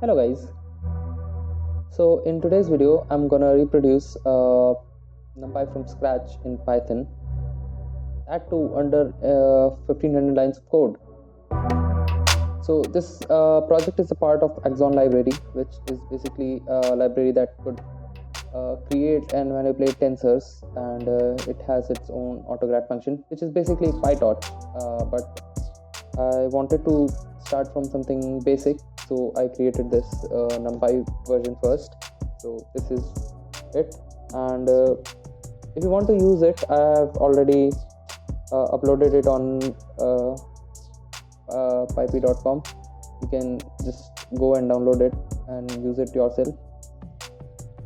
Hello guys. So in today's video I'm gonna reproduce NumPy from scratch in Python, that too under 1500 lines of code. So this project is a part of Axon library, which is basically a library that could create and manipulate tensors, and it has its own autograph function, which is basically PyTorch, but I wanted to start from something basic, so I created this NumPy version first. So this is it, and if you want to use it, I have already uploaded it on pyp.com. You can just go and download it and use it yourself.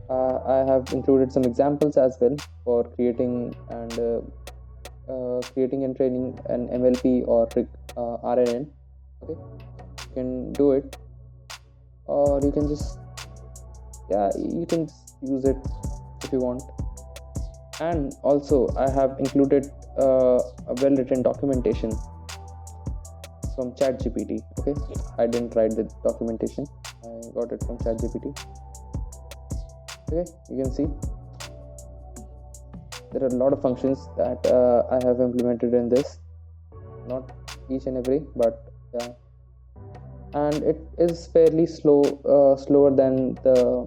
I have included some examples as well for creating and training an MLP or RNN. Okay, you can do it, or you can just use it if you want. And also I have included a well-written documentation from ChatGPT. Okay, I didn't write the documentation, I got it from ChatGPT. Okay, you can see there are a lot of functions that I have implemented in this, not each and every, but yeah, and it is fairly slower than the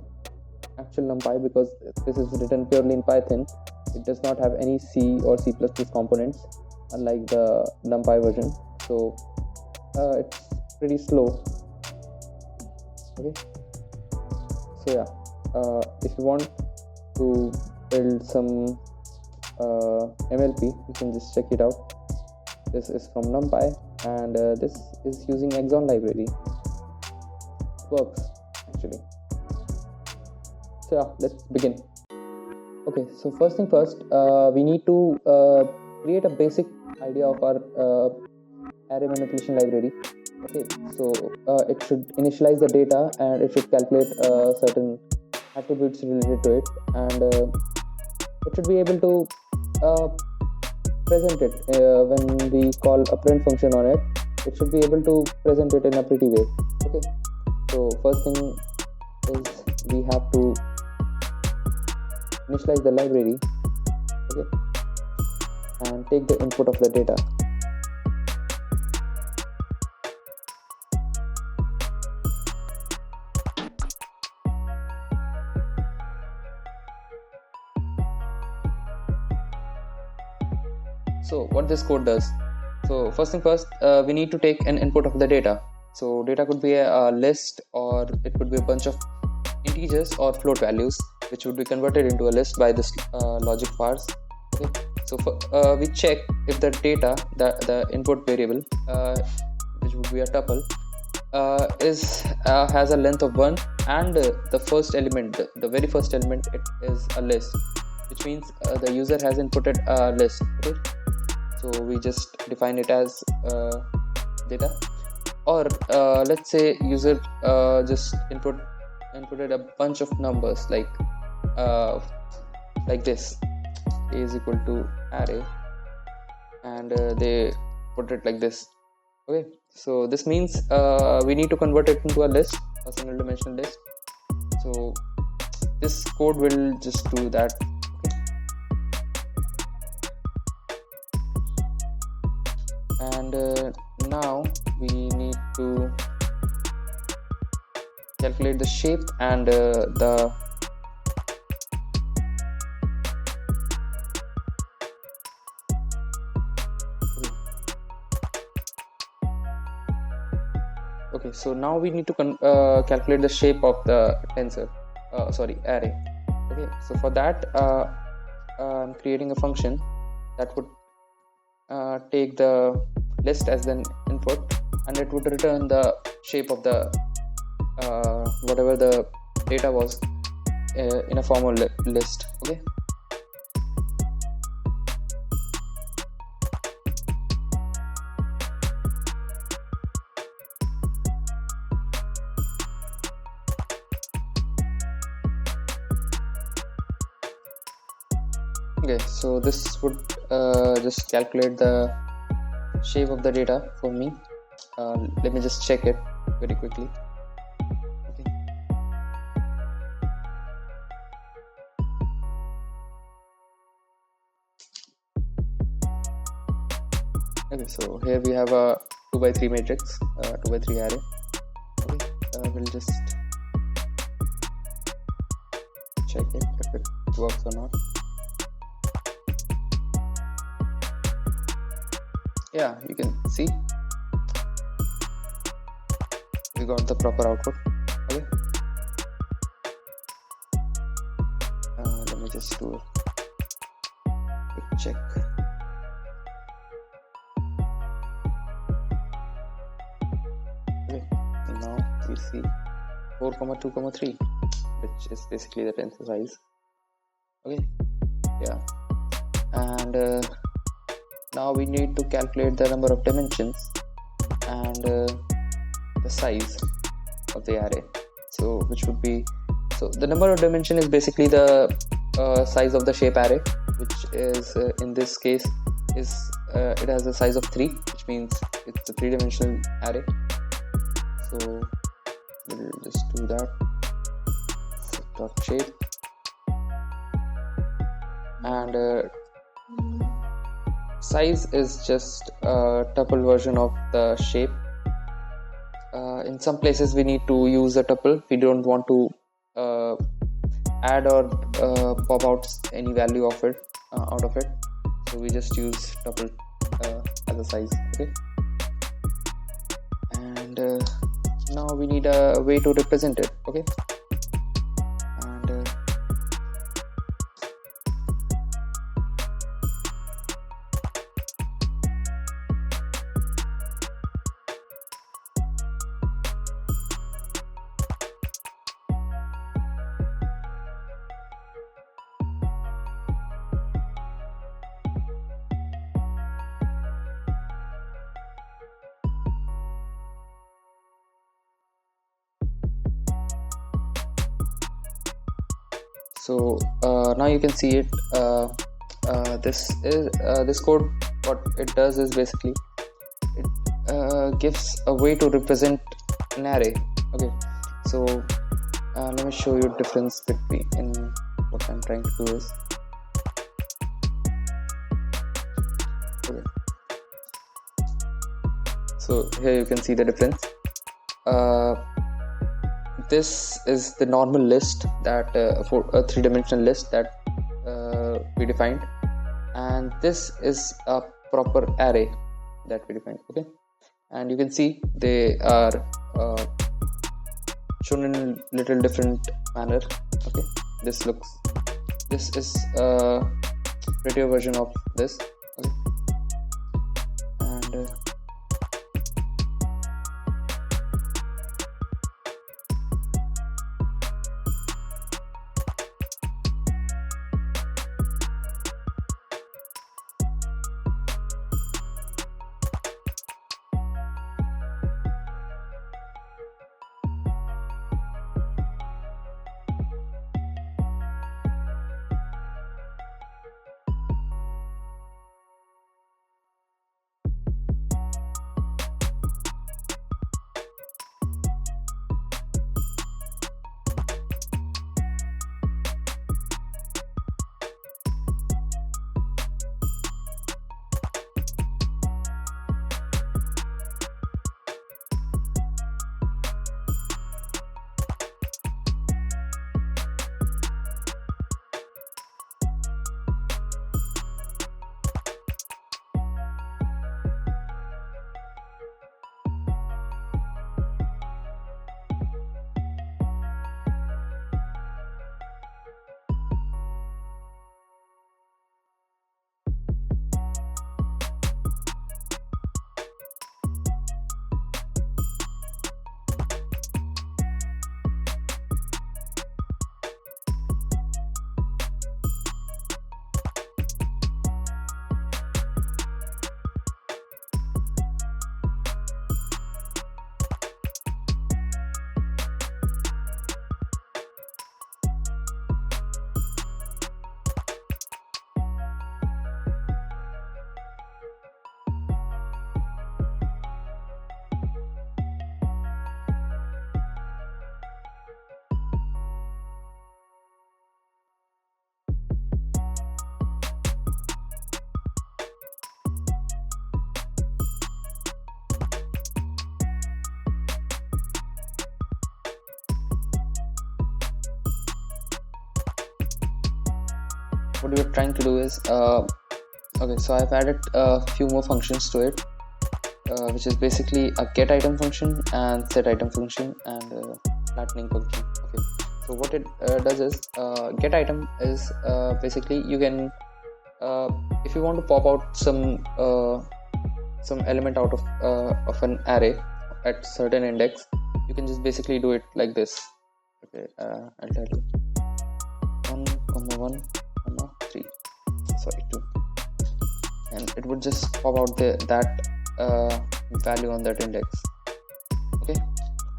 actual NumPy, because this is written purely in Python. It does not have any C or C++ components, unlike the NumPy version, so it's pretty slow. Okay, so yeah, if you want to build some MLP, you can just check it out. This is from NumPy, and this is using Axon library. It works actually. So yeah, let's begin. Okay, so first thing first, we need to create a basic idea of our array manipulation library. Okay, so it should initialize the data, and it should calculate certain attributes related to it, and it should be able to present it when we call a print function on it. It should be able to present it in a pretty way. Okay, so first thing is we have to initialize the library. Okay, and take the input of the data. So what this code does, so first thing first, we need to take an input of the data. So data could be a list, or it could be a bunch of integers or float values, which would be converted into a list by this logic parse. Okay, so we check if the data, the input variable, which would be a tuple, has a length of 1, and the first element, the very first element, it is a list, which means the user has inputted a list. Okay, so we just define it as data, or let's say user just inputted a bunch of numbers like this, a is equal to array, and they put it like this. Okay, so this means we need to convert it into a list, a single dimensional list. So this code will just do that. And now we need to calculate the shape and the okay, so now we need to calculate the shape of the array. Okay, so for that I'm creating a function that would take the list as an input, and it would return the shape of the whatever the data was in a formal list. Okay, so this would just calculate the shape of the data for me. Let me just check it very quickly. Okay, Okay, so here we have a 2 by 3 matrix, 2 by 3 array. Okay, we'll just check it if it works or not. Yeah, you can see we got the proper output. Okay, let me just do a quick check. Okay, now we see 4, 2, 3, which is basically the tensor size. Okay, yeah, and now we need to calculate the number of dimensions and the size of the array. So which would be, so the number of dimension is basically the size of the shape array, which is in this case is it has a size of 3, which means it's a 3-dimensional array. So we'll just do that. Dot shape, and size is just a tuple version of the shape. In some places we need to use a tuple. We don't want to add or pop out any value of it out of it, so we just use tuple as a size. Okay, and now we need a way to represent it. Okay, and so now you can see it. This code, what it does is basically it gives a way to represent an array. Okay, so let me show you difference between in what I'm trying to do is, okay, so here you can see the difference. This is the normal list that for a 3-dimensional list that we defined, and this is a proper array that we defined. Okay, and you can see they are shown in a little different manner. Okay, this is a prettier version of this. Okay, and what we're trying to do is okay, so I've added a few more functions to it, which is basically a get item function and set item function and flattening function. Okay, so what it does is get item is basically you can if you want to pop out some element out of an array at certain index, you can just basically do it like this. Okay, I'll tell you 1, 1, 3, sorry 2, and it would just pop out that value on that index. Okay,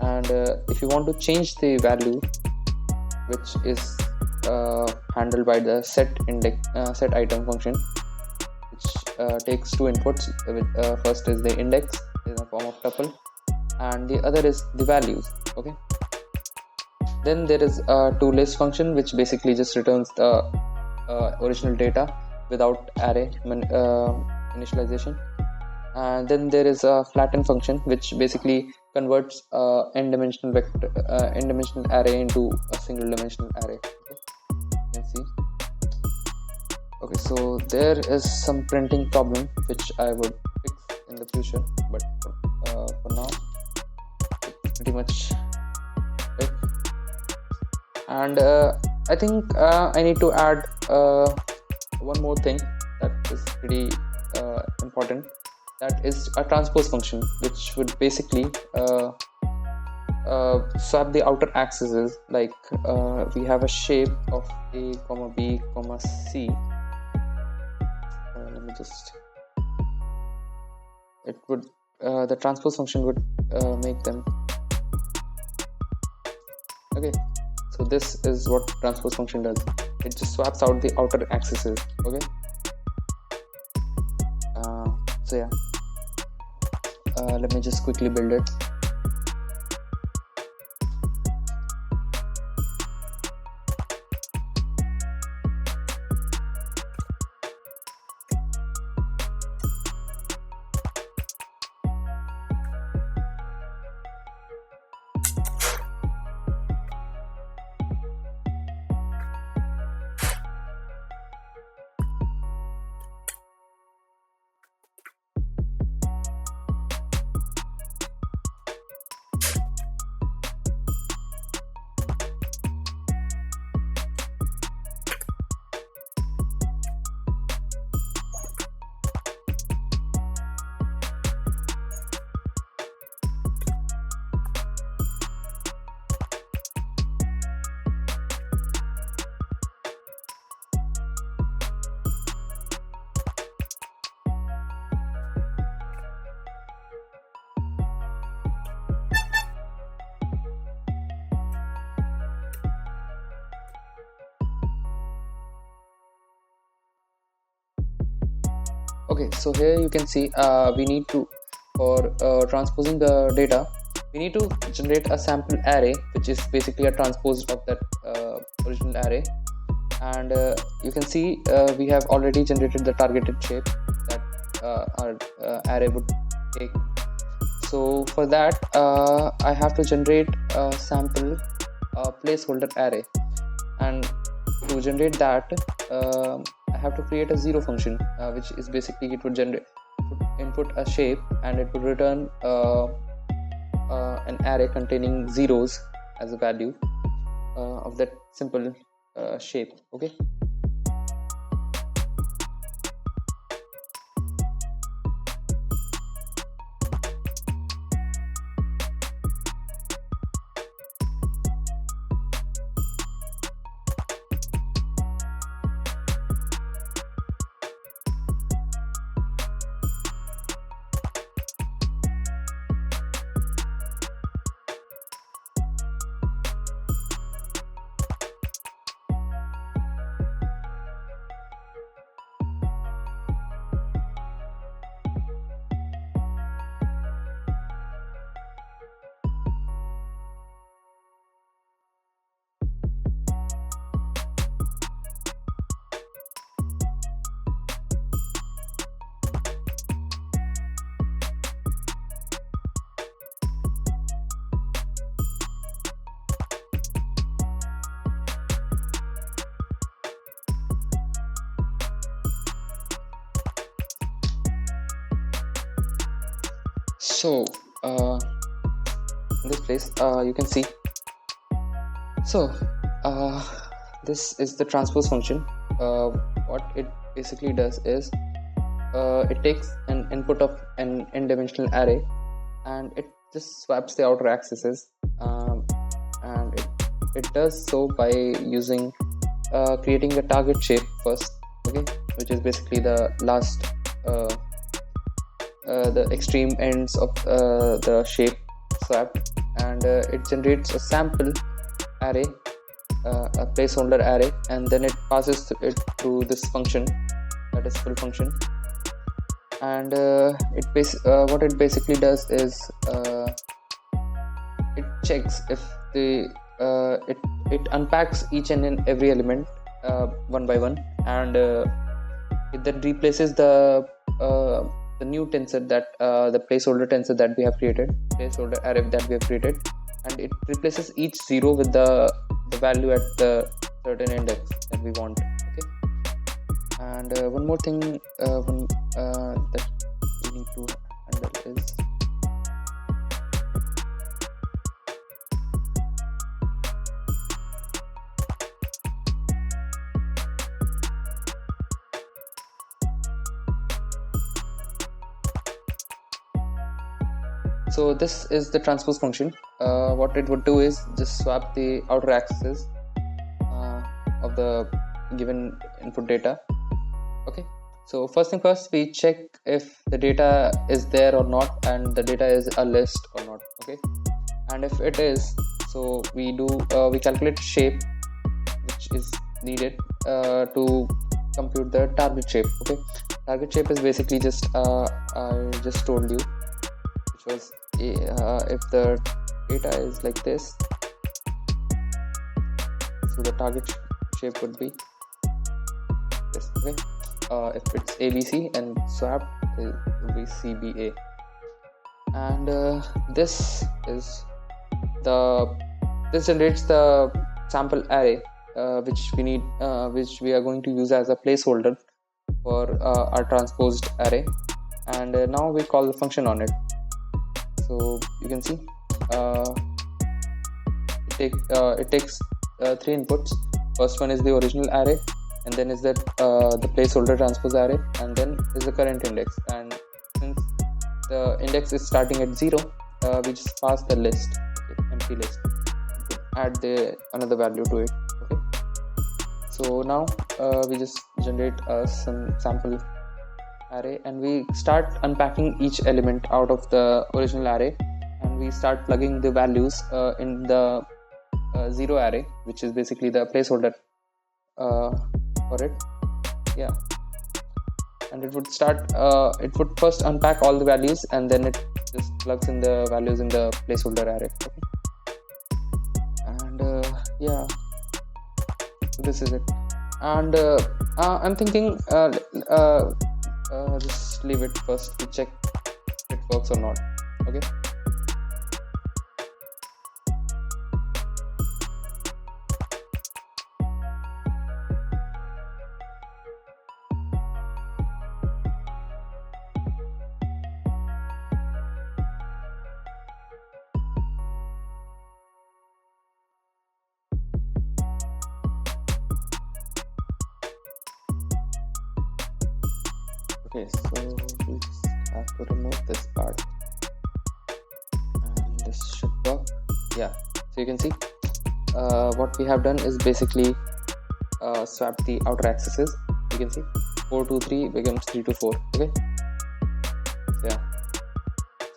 and if you want to change the value, which is handled by the set item function, which takes two inputs. First is the index in the form of tuple, and the other is the values. Okay, then there is a toList function, which basically just returns the original data without array initialization. And then there is a flatten function, which basically converts n-dimensional array into a single dimensional array. Okay, you can see. Okay, so there is some printing problem which I would fix in the future, but for now it's pretty much it. And I think I need to add one more thing that is pretty important. That is a transpose function, which would basically swap the outer axes. Like we have a shape of a comma b comma c. Let me just. It would the transpose function would make them. Okay, so this is what transpose function does. It just swaps out the outer axes. Okay. So yeah. Let me just quickly build it. Okay, so here you can see we need to, for transposing the data, we need to generate a sample array, which is basically a transpose of that original array. And you can see we have already generated the targeted shape that our array would take. So for that I have to generate a sample placeholder array, and to generate that I have to create a zero function, which is basically it would input a shape and it would return an array containing zeros as a value of that simple shape. Okay. So in this place you can see, so this is the transpose function. What it basically does is it takes an input of an n-dimensional array and it just swaps the outer accesses, and it does so by using creating a target shape first, okay, which is basically the last the extreme ends of the shape swap, and it generates a sample array, a placeholder array, and then it passes it through this function, that is fill function. And what it basically does is it checks if the it unpacks each and every element one by one, and it then replaces the new tensor that the placeholder tensor that we have created, placeholder array that we have created, and it replaces each zero with the value at the certain index that we want. Okay, and one more thing that we need to handle is so this is the transpose function. What it would do is just swap the outer accesses of the given input data. Okay, so first thing first, we check if the data is there or not, and the data is a list or not. Okay, and if it is, so we calculate shape which is needed to compute the target shape. Okay, target shape is basically just I just told you, which was if the data is like this, so the target shape would be this. Okay, if it's ABC and swapped, it will be CBA, and this generates the sample array which we are going to use as a placeholder for our transposed array, and now we call the function on it. So you can see it takes three inputs. First one is the original array, and then is the placeholder transpose array, and then is the current index. And since the index is starting at 0, we just pass the list, okay, empty list, add another value to it. Okay, so now we just generate some sample array, and we start unpacking each element out of the original array, and we start plugging the values in the 0 array, which is basically the placeholder for it. Yeah, and it would first unpack all the values, and then it just plugs in the values in the placeholder array. Okay, and yeah, this is it. And I'm thinking just leave it first to check if it works or not. Okay, okay, so we just have to remove this part, and this should work. Yeah, so you can see what we have done is basically swap the outer accesses. You can see 4 to 3 becomes 3 to 4. Okay, so yeah,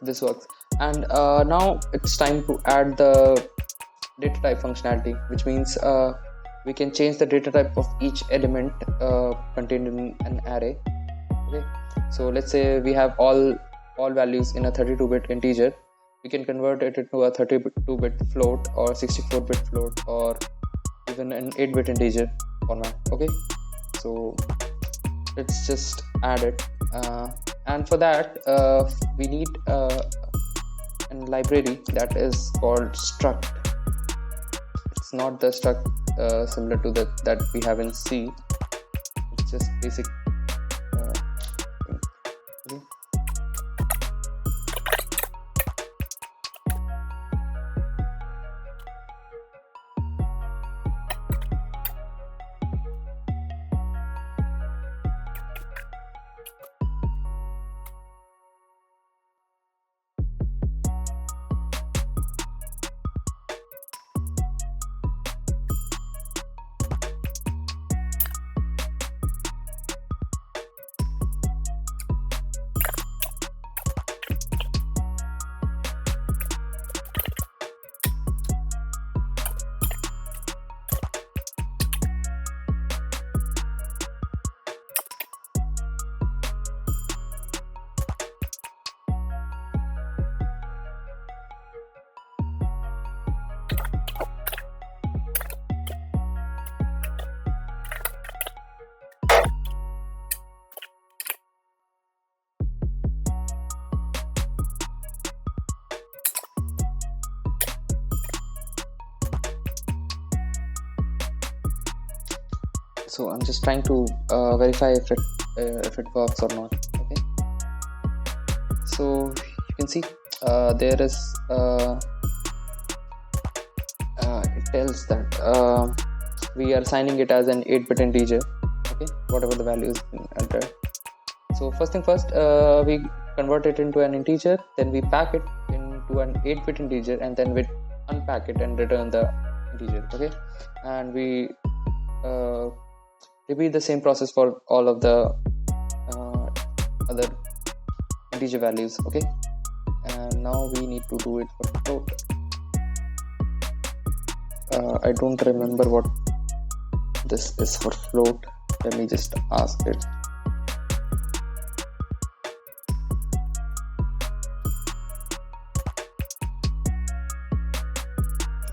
this works. And now it's time to add the data type functionality, which means we can change the data type of each element contained in an array. Okay, so let's say we have all values in a 32-bit integer. We can convert it into a 32-bit float, or 64-bit float, or even an 8-bit integer format. Okay, so let's just add it, and for that we need a library that is called struct. It's not the struct similar to that we have in C. It's just basic. Okay. So I'm just trying to verify if it works or not. Okay, so you can see there is it tells that we are assigning it as an 8-bit integer. Okay, whatever the value is entered. So first thing first, we convert it into an integer, then we pack it into an 8-bit integer, and then we unpack it and return the integer. Okay, and we repeat the same process for all of the other integer values. Okay, and now we need to do it for float. I don't remember what this is for float. Let me just ask it.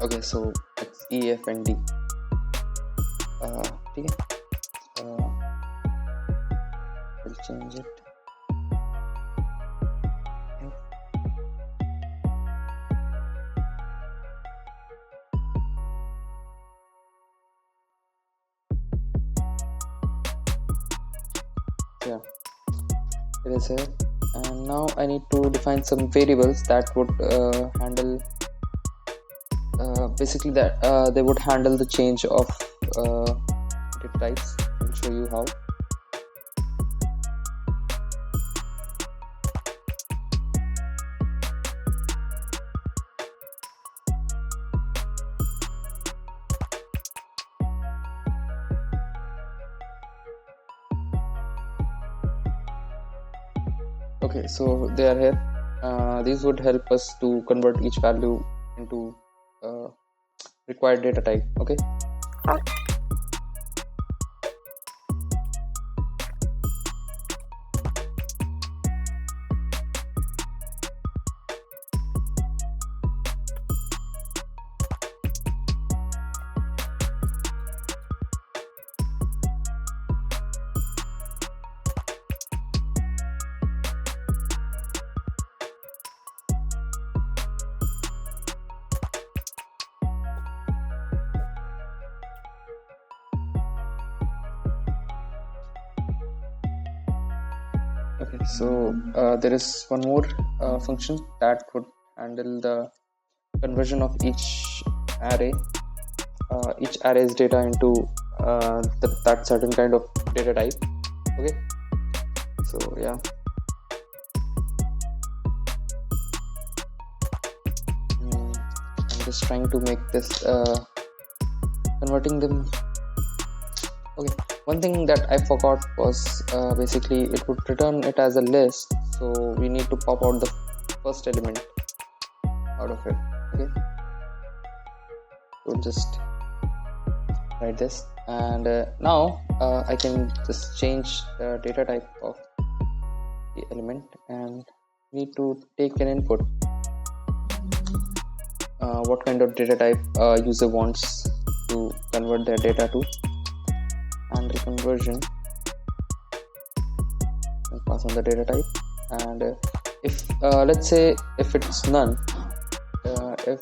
Okay, so it's E, F, and D. Okay, we'll change it. Yeah, it is here. And now I need to define some variables that would handle basically that they would handle the change of data types. I'll show you how. Okay, so they are here. These would help us to convert each value into required data type. Okay. Okay, so there is one more function that would handle the conversion of each array's data into that certain kind of data type. Okay, so yeah, I'm just trying to make this converting them. Okay, one thing that I forgot was basically it would return it as a list, so we need to pop out the first element out of it. Okay, so just write this, and now I can just change the data type of the element, and need to take an input. What kind of data type user wants to convert their data to, and the conversion, and pass on the data type. And if let's say if it's none, if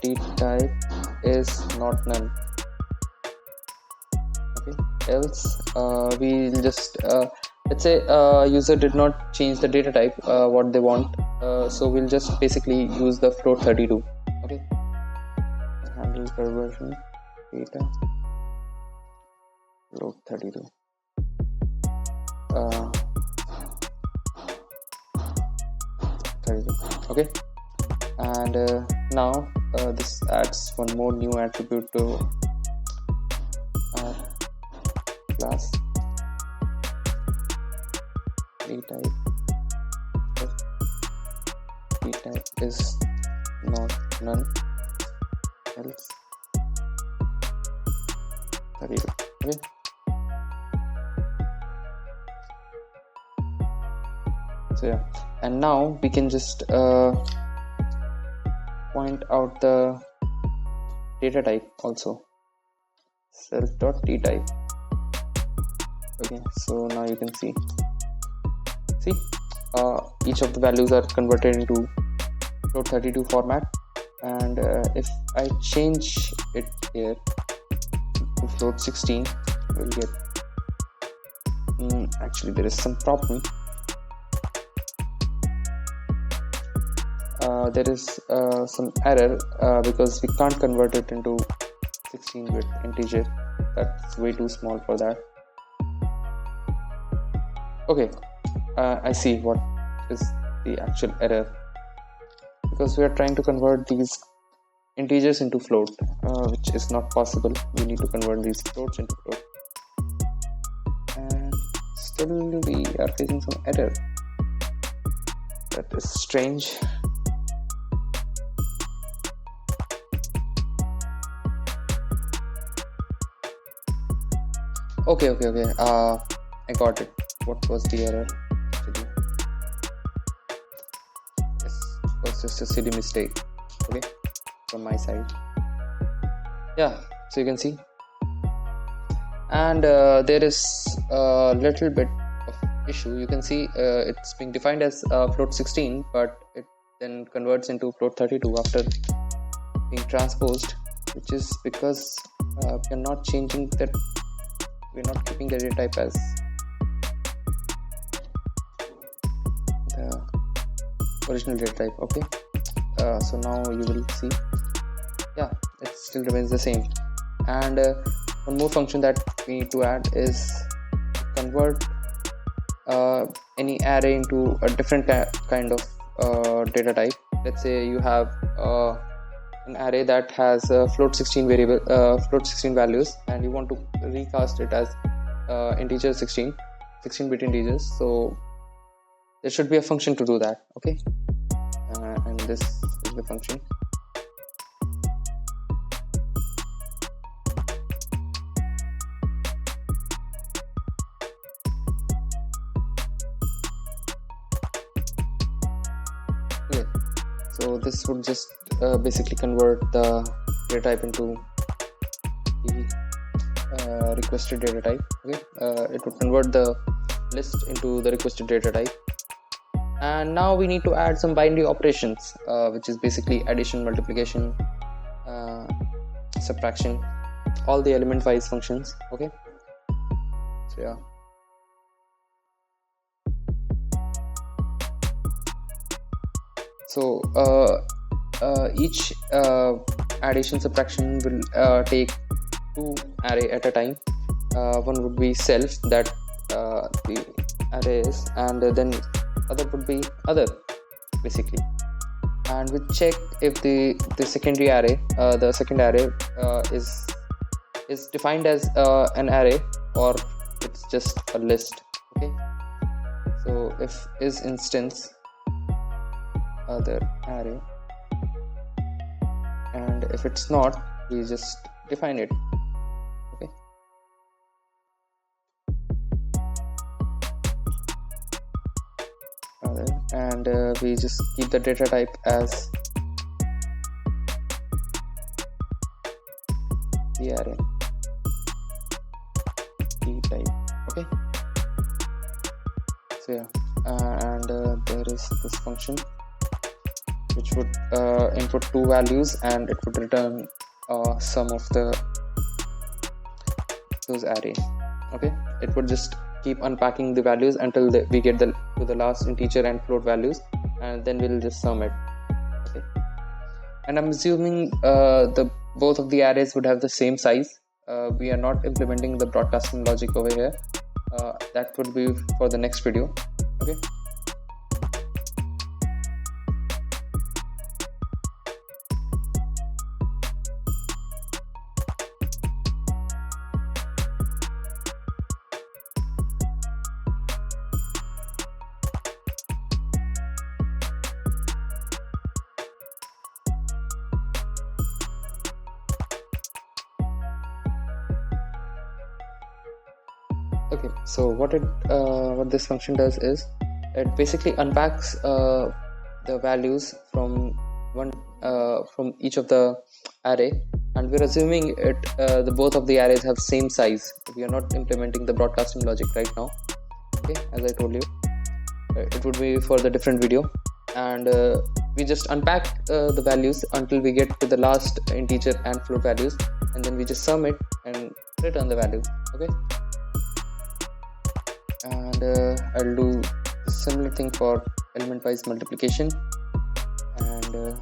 date type is not none, okay, else we'll just let's say user did not change the data type what they want, so we'll just basically use the float 32. Okay, handle conversion data float 32. Okay, and now this adds one more new attribute to our class. Dtype is not none, else 32. Okay, so yeah, and now we can just point out the data type also, self.dtype. Okay, so now you can see each of the values are converted into float 32 format, and if I change it here to float 16, we'll get actually there is some problem. There is some error because we can't convert it into 16-bit integer. That's way too small for that. Okay, I see what is the actual error, because we are trying to convert these integers into float, which is not possible. We need to convert these floats into float, and still we are facing some error. That is strange. Okay, I got it. What was the error actually? Yes, it was just a silly mistake, okay, from my side. Yeah, so you can see, and there is a little bit of issue. You can see it's being defined as float 16, but it then converts into float 32 after being transposed, which is because we are not changing that. We're not keeping the data type as the original data type. Okay, so now you will see, yeah, it still remains the same. And one more function that we need to add is convert any array into a different kind of data type. Let's say you have an array that has float 16 variable float 16 values, and you want to recast it as integer 16-bit integers. So there should be a function to do that. Okay, and this is the function. Okay, so this would just basically convert the data type into the requested data type. Okay, it would convert the list into the requested data type, and now we need to add some binary operations, which is basically addition, multiplication, subtraction, all the element wise functions. Okay, so yeah. So each addition subtraction will take two array at a time. One would be self, that the array is, and then other would be other, basically. And we check if the secondary array, the second array is defined as an array or it's just a list. Okay, so if is instance other array, and if it's not, we just define it. Okay, and we just keep the data type as the array d type. Okay, so yeah, and there is this function which would input two values, and it would return sum of those array. Okay, it would just keep unpacking the values until we get to the last integer and float values, and then we'll just sum it. Okay, and I'm assuming both of the arrays would have the same size. We are not implementing the broadcasting logic over here. That would be for the next video. Okay. Okay, so what this function does is it basically unpacks the values from each of the array, and we're assuming both of the arrays have same size. We are not implementing the broadcasting logic right now. Okay, as I told you, it would be for the different video, and we just unpack the values until we get to the last integer and float values, and then we just sum it and return the value. Okay, and I'll do a similar thing for element wise multiplication and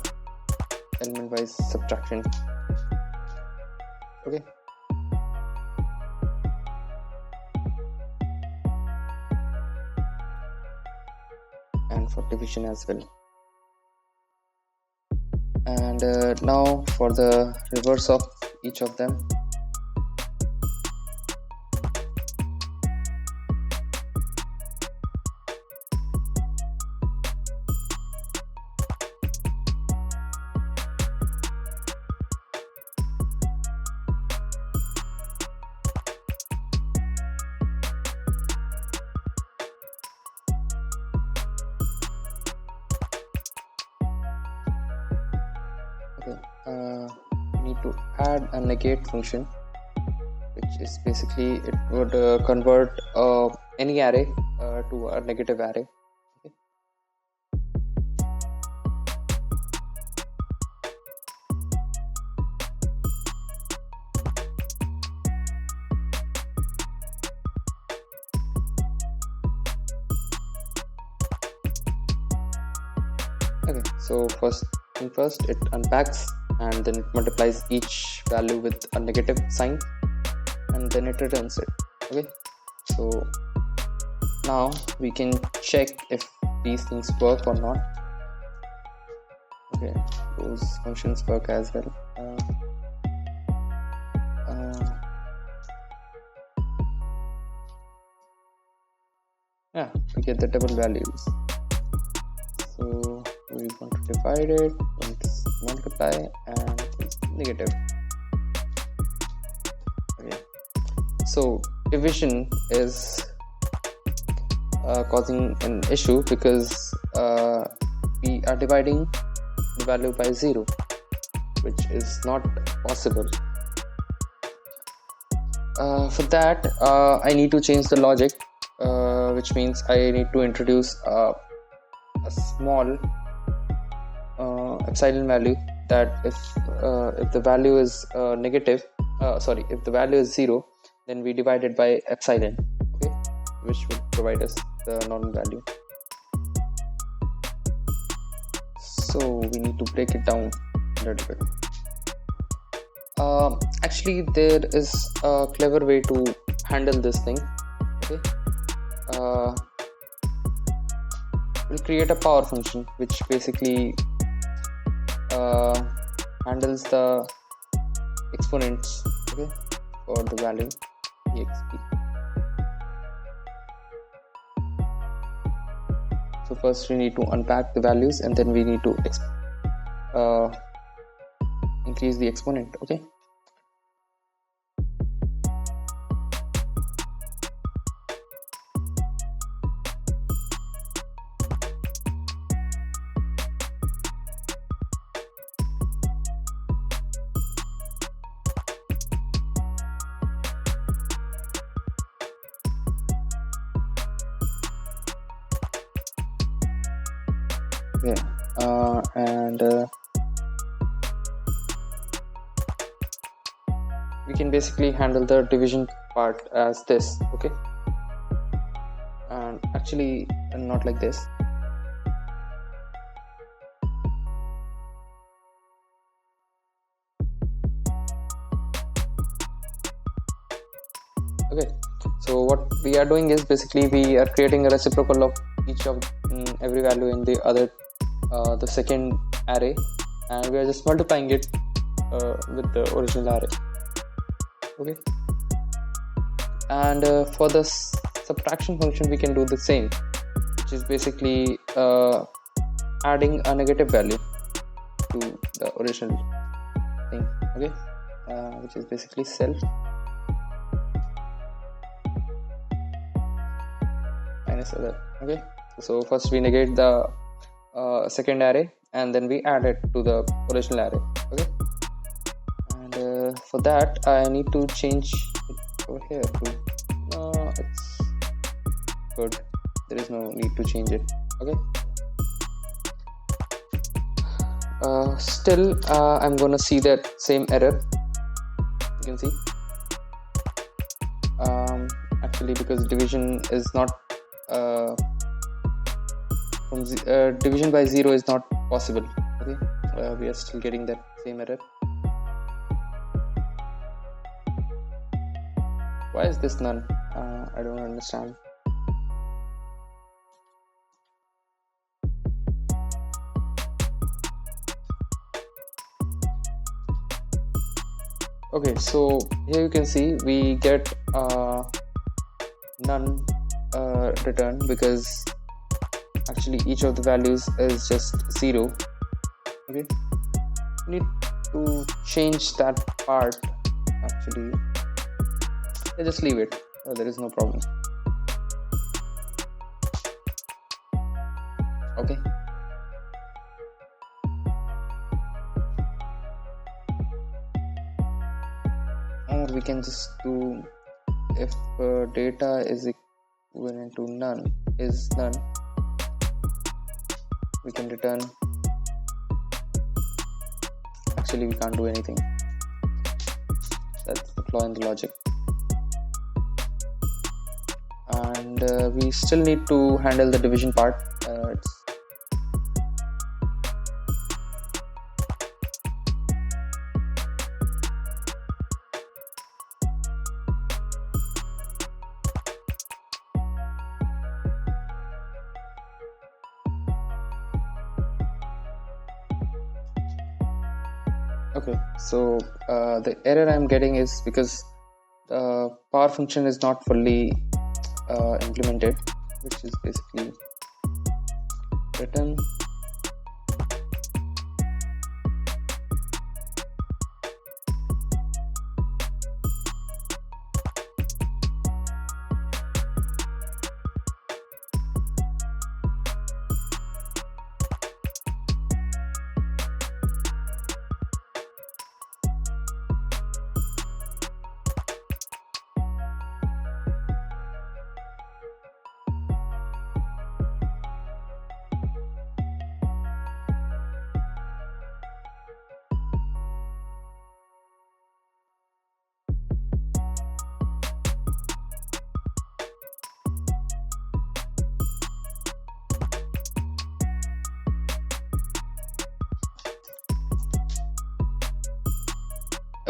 element wise subtraction. Okay, and for division as well. And now for the reverse of each of them. Okay, we need to add a negate function, which is basically it would convert any array to a negative array. Okay. Okay, so first it unpacks and then it multiplies each value with a negative sign and then it returns it. Okay, so now we can check if these things work or not. Okay, those functions work as well. Yeah, we get the double values. So we want to divide it, let's multiply, and it's negative. Okay, so division is causing an issue because we are dividing the value by 0, which is not possible. For that I need to change the logic, which means I need to introduce a small epsilon value, that if the value is negative, if the value is 0, then we divide it by epsilon. Okay, which would provide us the normal value. So we need to break it down a little bit. Actually there is a clever way to handle this thing. Okay, we'll create a power function which basically handles the exponents, okay, for the value exp. So first we need to unpack the values and then we need to increase the exponent. Okay, and we can basically handle the division part as this. Okay, and actually not like this. Okay, so what we are doing is basically we are creating a reciprocal of each of every value in the other the second array, and we are just multiplying it with the original array. Okay, and for the subtraction function we can do the same, which is basically adding a negative value to the original thing. Okay, which is basically self minus other. Okay, so first we negate the second array and then we add it to the original array. Okay, and for that I need to change it over here to it's good, there is no need to change it. Okay, Still I'm gonna see that same error. You can see actually, because division is not division by 0 is not possible. Okay, we are still getting that same error. Why is this none? I don't understand. Okay, so here you can see we get none return, because actually each of the values is just 0. Okay, we need to change that part. Actually, just leave it. There is no problem. Okay, or we can just do, if data is equivalent to none, we can return. Actually, we can't do anything. That's the flaw in the logic. And we still need to handle the division part. Okay, so the error I'm getting is because the power function is not fully implemented, which is basically return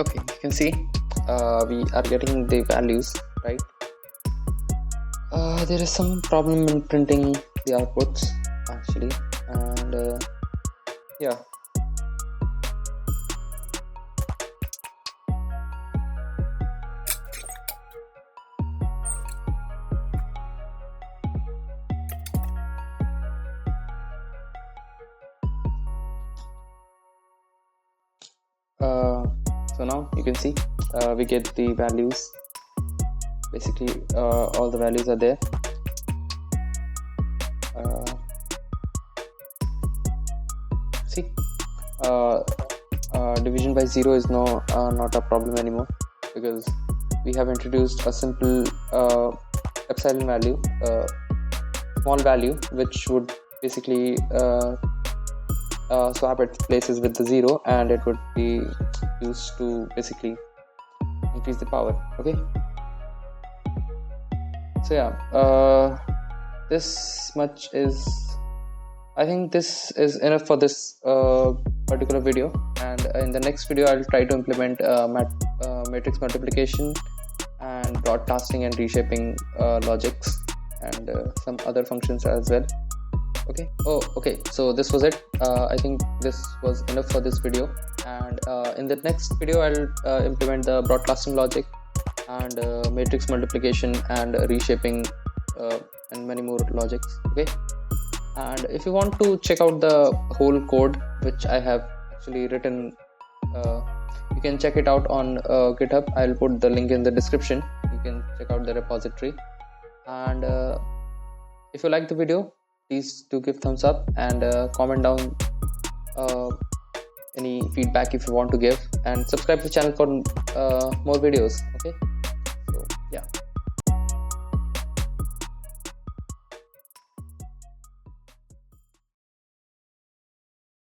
Okay, you can see we are getting the values, right? There is some problem in printing the outputs actually, and yeah. So now you can see we get the values. Basically all the values are there. See, division by 0 is not a problem anymore, because we have introduced a simple epsilon value, small value, which would basically swap its places with the 0, and it would be used to basically increase the power. Okay, so yeah, this much is, I think this is enough for this particular video, and in the next video I'll try to implement matrix multiplication and broadcasting and reshaping logics, and some other functions as well. Okay. Oh, okay, so this was it. I think this was enough for this video, and in the next video I'll implement the broadcasting logic and matrix multiplication and reshaping and many more logics. Okay, and if you want to check out the whole code which I have actually written, you can check it out on GitHub. I'll put the link in the description. You can check out the repository, and if you like the video, please do give thumbs up, and comment down any feedback if you want to give, and subscribe to the channel for more videos. Okay, so yeah.